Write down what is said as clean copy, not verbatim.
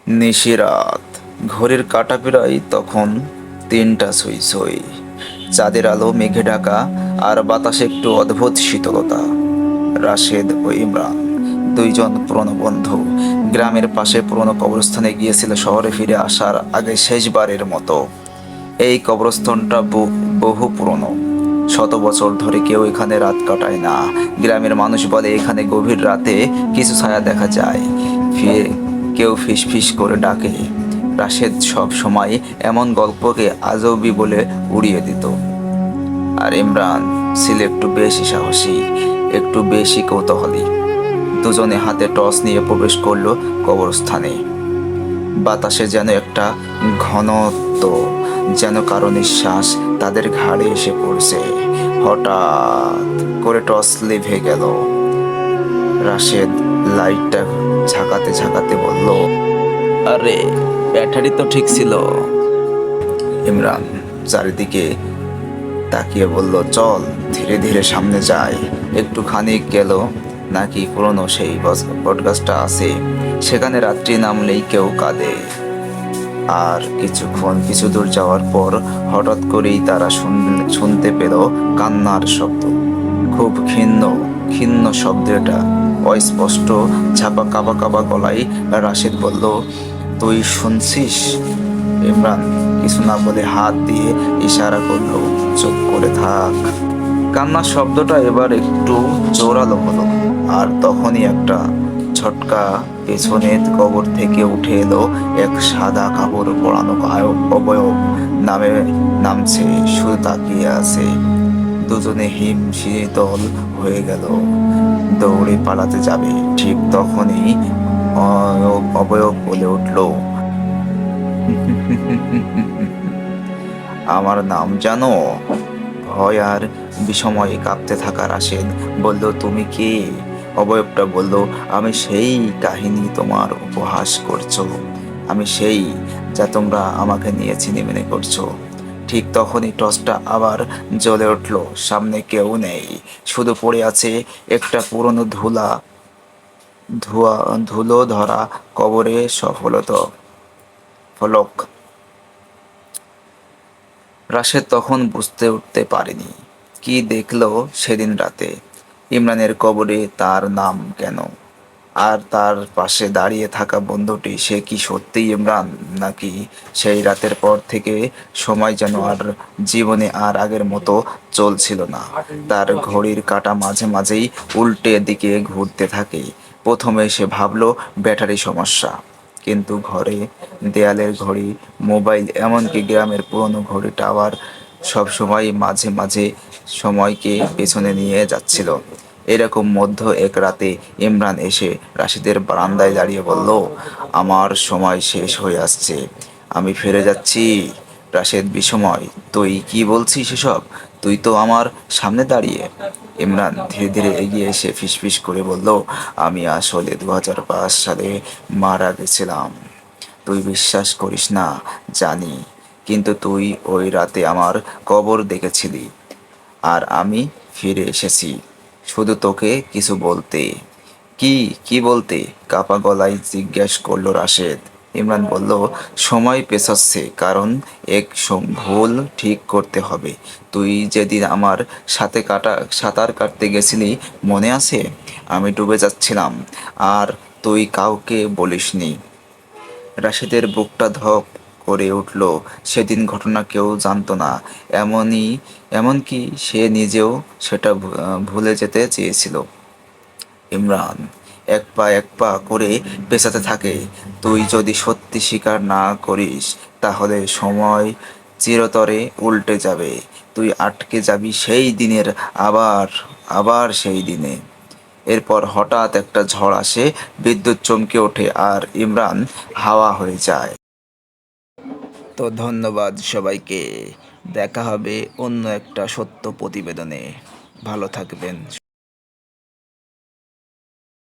নিশিরাত, ঘড়ির কাঁটা প্রায় তখন ৩টা ছুঁই ছুঁই। চাঁদের আলো মেঘে ঢাকা, আর বাতাসে একটু অদ্ভুত শীতলতা। রাশেদ ও ইমরান, দুইজন পুরনো বন্ধু, গ্রামের পাশে পুরনো কবরস্থানে গিয়েছিল শহরে ফিরে আসার আগে শেষবারের মতো। এই কবরস্থানটা বহু পুরনো, শত বছর ধরে কেউ এখানে রাত কাটায় না। গ্রামের মানুষ বলে এখানে গভীর রাতে কিছু ছায়া দেখা যায়, ফিরে কেউ ফিস ফিস করে ডাকে। রাশেদ সব সময় এমন গল্পকে আজবই বলে উড়িয়ে দিত, আর ইমরান ছিল একটু বেশি সাহসী, একটু বেশি কৌতূহলী। দুজনে হাতে টর্চ নিয়ে প্রবেশ করলো কবরস্থানে। বাতাসে যেন একটা ঘনত্ব, যেন কারো নিঃশ্বাস তাদের ঘাড়ে এসে পড়ছে। হঠাৎ করে টর্চ লিভে গেল। রাশেদ লাইটটা ঝাঁকাতে ঝাঁকাতে বলল, আরে, ব্যাটারি তো ঠিক ছিল। ইমরান চারিদিকে তাকিয়ে বলল, চল ধীরে ধীরে সামনে যাই। একটুখানি গেল নাকি পুরনো সেই বটগাছটা আছে, সেখানে রাত্রি নামলেই কেউ কাঁদে। আর কিছু দূর যাওয়ার পর হঠাৎ করেই তারা শুনতে পেল কান্নার শব্দ। খুব ক্ষীণ ক্ষীণ শব্দ এটা, অস্পষ্ট, ঝাপা কাবা কাবা গলায়। রাশেদ বলল, তুই শুনছিস? ইমরান কিছু না বলে হাত দিয়ে ইশারা করলো, চুপ করে থাক। কান্নার শব্দটা এবার একটু জোরালো হলো, আর তখনই একটা ঝটকা পেছনের কবর থেকে উঠে এলো এক সাদা কাপড় পরানো অবয়ব। নামছে, শুধু তাকিয়ে আছে। দুজনে শীতল হয়ে গেল, দৌড়ে পালাতে যাবে। ঠিক তখনই অবয়ব বলে উঠল, আমার নাম জানো? ভয় আর বিষময়ে কাঁপতে থাকা রাশেদ বলল, তুমি কে? অবয়বটা বলল, আমি সেই কাহিনী তোমার উপহাস করছো, আমি সেই যা তোমরা আমাকে নিয়ে ছিনিমিনি করছো। ঠিক তখনই টর্চটা আবার জ্বলে উঠল। সামনে কেউ নেই, শুধু পড়ে আছে একটা পুরনো ধুলো ধরা কবরে ফলক। রাশেদ তখন বুঝতে উঠতে পারেনি কি দেখলো সেদিন রাতে। ইমরানের কবরে তার নাম কেন? আর তার পাশে দাঁড়িয়ে থাকা বন্ধুটি, সে কি সত্যিই ইমরান, নাকি সেই রাতের পর থেকে সময় যেন আর জীবনে আর আগের মতো চলছিল না। তার ঘড়ির কাঁটা মাঝে মাঝেই উল্টে দিকে ঘুরতে থাকে। প্রথমে সে ভাবলো ব্যাটারি সমস্যা, কিন্তু ঘরে, দেয়ালের ঘড়ি, মোবাইল, এমনকি গ্রামের পুরনো ঘড়ি টাওয়ার সবসময় মাঝে মাঝে সময়কে পেছনে নিয়ে যাচ্ছিল। এরকম মধ্য এক রাতে ইমরান এসে রাশিদের বারান্দায় দাঁড়িয়ে বলল, আমার সময় শেষ হয়ে আসছে, আমি ফিরে যাচ্ছি। রাশেদ বিস্ময়, তুই কি বলছিস এসব? তুই তো আমার সামনে দাঁড়িয়ে। ইমরান ধীরে ধীরে এগিয়ে এসে ফিসফিস করে বলল, আমি আসলে 2005 সালে মারা গেছিলাম। তুই বিশ্বাস করিস না জানি, কিন্তু তুই ওই রাতে আমার কবর দেখেছিলি, আর আমি ফিরে এসেছি শুধু তোকে কিছু বলতে। কি কি বলতে? কাপা গলায় জিজ্ঞেস করলো রাশেদ। ইমরান বলল, সময় পেছাচ্ছে, কারণ ভুল ঠিক করতে হবে। তুই যেদিন আমার সাথে সাঁতার কাটতে গেছিলি মনে আছে? আমি ডুবে যাচ্ছিলাম, আর তুই কাউকে বলিসনি। রাশেদের বুকটা ধক করে উঠল। সেদিন ঘটনা কেউ জানতো না, এমনকি সে নিজেও সেটা ভুলে যেতে চেয়েছিল। ইমরান এক পা করে পেছাতে থাকে। তুই যদি সত্যি স্বীকার না করিস, তাহলে সময় চিরতরে উল্টে যাবে। তুই আটকে যাবি সেই দিনের, আবার আবার সেই দিনে। এরপর হঠাৎ একটা ঝড় আসে, বিদ্যুৎ চমকে ওঠে, আর ইমরান হাওয়া হয়ে যায়। তো ধন্যবাদ সবাইকে, দেখা হবে অন্য একটা সত্য প্রতিবেদনে। ভালো থাকবেন।